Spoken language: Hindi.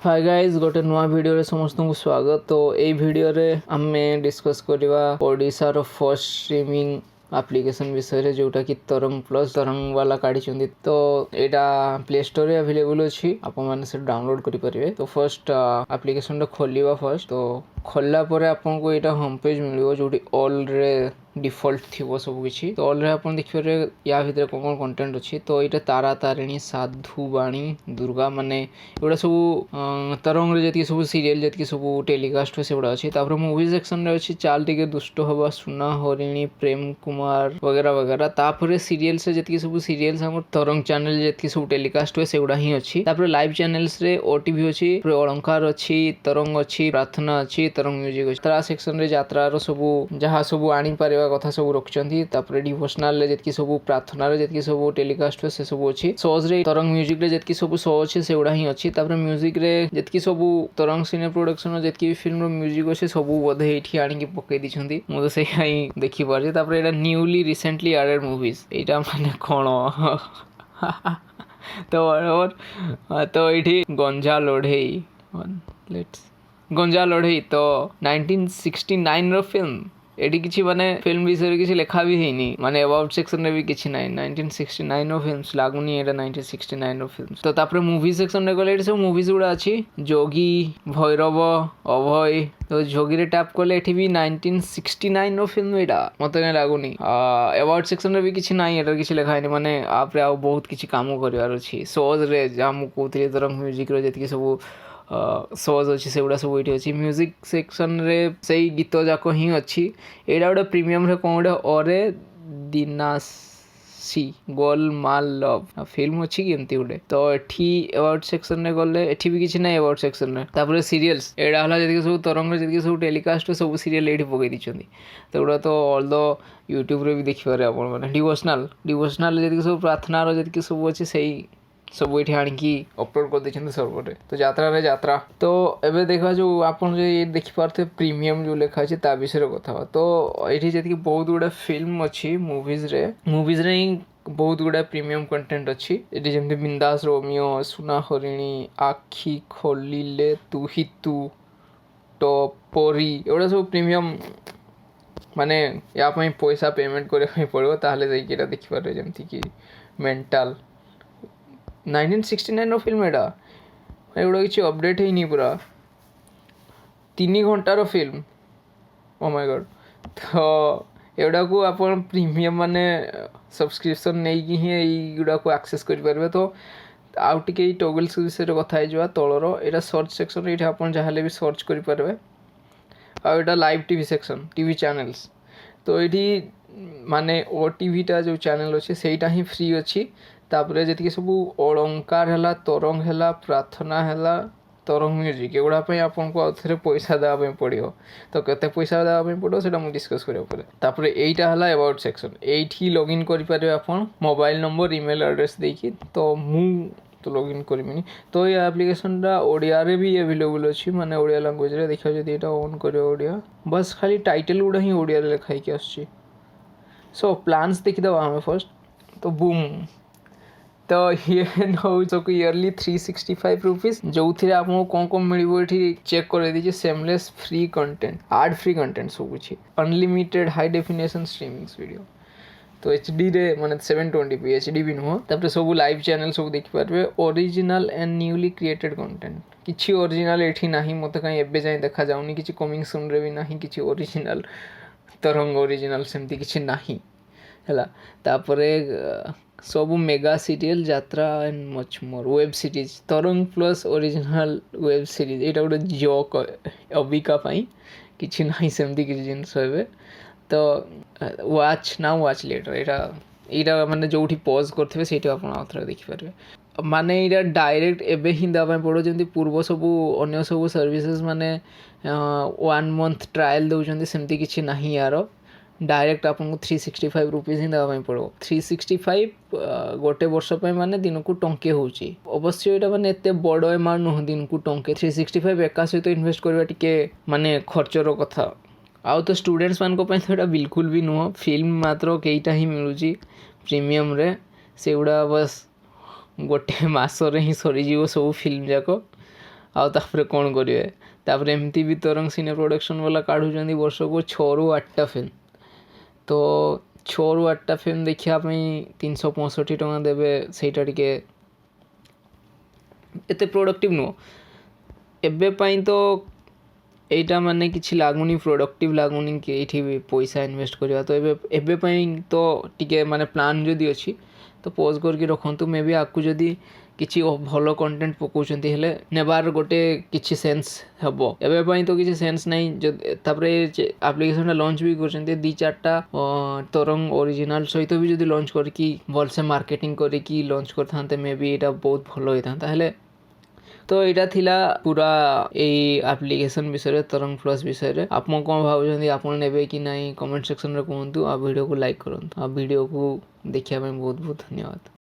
हाय गाइस गोटे नुआ वीडियो रे समस्त को स्वागत। तो ये वीडियो रे आमे डिस्कस करवा Odisha row first streaming application विषय रे जोटा कि तरंग प्लस तरंग वाला काढी चंदी। तो एटा प्ले स्टोर रे अवेलेबल अछि, आपण माने से डाउनलोड करि परिबे। तो फर्स्ट एप्लिकेशन रे खोलिबा फर्स्ट। तो खोलला परे आपन को एटा होम पेज मिलियो जोटी ऑल रे डिफॉल्ट थिबो सब किछि। तो ऑल रे आपन देखियो रे या भितर कोन कंटेंट अछि। तो एटा तारा तारिणी साधु बाणी दुर्गा माने एडा सब तरंग रे जति सब सीरियल जति सब टेलीकास्ट हो सेबडा अछि। तापर मूवी सेक्शन रे अछि चाल टिके दुष्ट हवा सुना हरिणी प्रेम कुमार वगैरह वगैरह। तापर सीरियल से जति सब सीरियल्स हमर तरंग चैनल जति सब टेलीकास्ट हो सेबडा ही अछि। तापर लाइव चैनल्स रे ओटीवी अछि, अलंकार अछि, तरंग अछि, प्रार्थना अछि, तरंग म्यूजिक अछि। तरा सेक्शन रे यात्रा रो सब जहा सब आनी पारेबा कथा सब रखचंती। तापर डिवोशनल रे जति सब प्रार्थना रे जति सब टेलीकास्ट हो से सब अछि। शोज रे तरंग म्यूजिक रे जति सब शो अछि सेबडा ही अछि। तापर म्यूजिक रे जति सब तरंग सिने प्रोडक्शन जति फिल्म रो म्यूजिक अछि सब बोधे एठी आनी के पके दिछंती। मु तो से ही देखि पारे। तापर एटा न्यूली रिसेंटली एडेड मूवीज एटा माने कोन तो और तो एठी गंजा लढेई लेट्स गंजा लढेई तो 1969 रो फिल्म। एडी किछि माने फिल्म विषय किछि लेखा भी हेनी, माने अबाउट सेक्शन रे भी किछि नै। 1969 रो फिल्म्स लागुनी एटा 1969 रो फिल्म्स। तो तापर मूवी सेक्शन रे गले एठी सब मूवीज गुडा अछि, जोगी, भैरव, अभय। तो जोगी रे टैप करले एठी भी 1969 रो फिल्म एटा मते नै लागुनी। अबाउट सेक्शन रे भी किछि नै, एटा किछि लेखा हेनी, माने आप रे आ बहुत किछि काम करिवार अछि। सोज रे जामु कोथि तरंग म्यूजिक रो जति सब सोज अच्छी से सब ये अच्छी। म्यूजिक सेक्शन रे सही गीत जाक ही अच्छी। एटा गोटे प्रीमियम रे कौन गोटे अरे दिनासी गोल माल लव फिल्म अच्छी कि एमती गोटे। तो एठी अबाउट सेक्शन रे गले एठी भी किछि नै अबाउट सेक्शन रे। तापर सीरियल्स एडा हला जति सब तरंग रे जति सब टेलीकास्ट सब सीरियल एठी पकई दिछंती। तो एडा तो ऑल द यूट्यूब रे भी देखि पारे आपण माने। डिवोशनल जति सब प्रार्थना रो जति सब अछि सही सब ये आनी अपलोड कर देते सर्वर रे। तो यात्रा रे यात्रा तो एबे देखा जो आपन जो ये देखि पारते प्रीमियम जो लेखा अछि ता विषय कथा। तो एठी जति बहुत गुडा फिल्म अछि मूवीज रे ही बहुत गुडा प्रीमियम कंटेंट अछि। एठी जेमते बिंदास रोमियो, सुना हरिणी, आखी खोलिले, तू ही तू, टोपरी एडा सब प्रीमियम माने या पई पैसा पेमेंट करे पड़ो ताहले जाई केटा देखि पारे। जेमति कि मेंटल 1969 रो फिल्म एडा किसी अपडेट ही नहीं, पूरा 3 घंटा रो फिल्म। Oh my God. तो एडा को अपन प्रीमियम माने सब्सक्रिप्शन नहीं कि ही गुडा को एक्सेस कर पारबे। तो आउ टिके टॉगल्स विषय रे कथा हिजवा तळरो एडा सर्च सेक्शन रे अपन जहाले भी सर्च कर पारबे। आ एडा live TV section TV channels. तो एठी माने ओटीवी टा जो चैनल अछि सेटा ही फ्री अछि। तापर जति सब अलंकार हला, तरंग हला, प्रार्थना हला, तरंग म्यूजिक एगुडा पे आपन को आथरे पैसा देबा पे पड़ियो। तो केते पैसा देबा पे पड़ो सेटा मु डिस्कस करियो परे। तापर एटा हला अबाउट सेक्शन। एठी लॉगिन करि पारे आपन मोबाइल नंबर ईमेल एड्रेस देकी। तो मु तो लॉगिन करमिनी। तो ये एप्लीकेशन रा ओडिया रे भी अवेलेबल अछि, माने ओडिया लैंग्वेज रे देखियो जदि एटा ऑन करियो ओडिया बस खाली टाइटल गुडा ही ओडिया रे लिखाई के आछि। सो प्लान्स देखि दबा हमें फर्स्ट। तो बूम तो ये नौ को ईयरली 365 रुपीज जो थे आपको कौन कौन मिल चेक कर दीजिए। Seamless free content, ad free content सब कुछ, unlimited high definition streamings video. तो एचडी रे माने 720p एचडी भी नुह। तापर सब लाइव चैनल सब देखि पारबे। Original and newly created content किछि ओरिजिनल एठी नाही, मते काई एबे जाय देखा जाउनी। किछि कमिंग सून रे भी नाही, किछि ओरिजिनल तरंग ओरिजिनल सेमती किछि नाही हला। तापरे सब मेगा सीरियल यात्रा and much more. Web series तरंग प्लस ओरिजिनल वेब सीरीज एटा गोटे जोक अबिका पाई किछि नाही सेमती किछि जिंस होबे। तो वाच ना वाच लेटर एटा माने जोठी पॉज करथिबे सेटा आपण आथरा देखि पारबे। माने एटा डायरेक्ट एबे ही दबा पड़ो जेंती पूर्व सब अन्य सब सर्विसेज माने 1 मंथ ट्रायल दउचंती सेमती किछि नाही यारो। डायरेक्ट आपको 365 रुपीज ही देवा पड़ो। 365 गोटे वर्ष माने दिन को टंके होची। अवश्य एटा माने एते बड़ अमाउंट नुह दिन को टंके। 365 एका सहित इन्वेस्ट करबा टिके माने खर्चर कथा। आउ तो स्टूडेंट्स मान को पय तो एटा बिल्कुल भी नुह। फिल्म मात्र केईटा ही मिलुची प्रीमियम रे, सेउडा बस गोटे मास रे ही सरी जीवो सब फिल्म जाको। तापर कौन करेंगे तापर एमती भी तरंग सिने प्रोडक्शन वाला काढ़ुचंदी वर्ष को 6 ରୁ 8टा फिल्म तो 6 ରୁ 8टा फिल्म देखापी 365 टଙ୍କା देवे ସେଇଟା ଟିକେ एते प्रोडक्टिव नुह एबेपाई तो एटा माने किसी लगुनि प्रोडक्टिव लगुनि कि ये भी पैसा इन्वेस्ट करवा तो एबेपाई तो टिके माने प्लान जदि अच्छी तो पोज करके रखु मे भी आपको जदि किसी भल कंटेंट पकाउछंती हेले नेबार गोटे किसी सेंस हबो एबेपाई तो किसी सेंस नहीं तापरे एप्लिकेशन लॉन्च भी करछंती 2-4टा तरंग ओरिजिनल सहित भी जदि लॉन्च करके भल से मार्केटिंग करके लॉन्च करथांते मे भी एटा बहुत भल होइथांता हेले तो यहाँ थिला पूरा यही एप्लिकेशन विषय तरंग प्लस विषय आप कौन भावुं आप ने कि नहीं कमेंट सेक्शन में कहतु आ वीडियो को लाइक करूँ आ वीडियो को देखा बहुत बहुत धन्यवाद।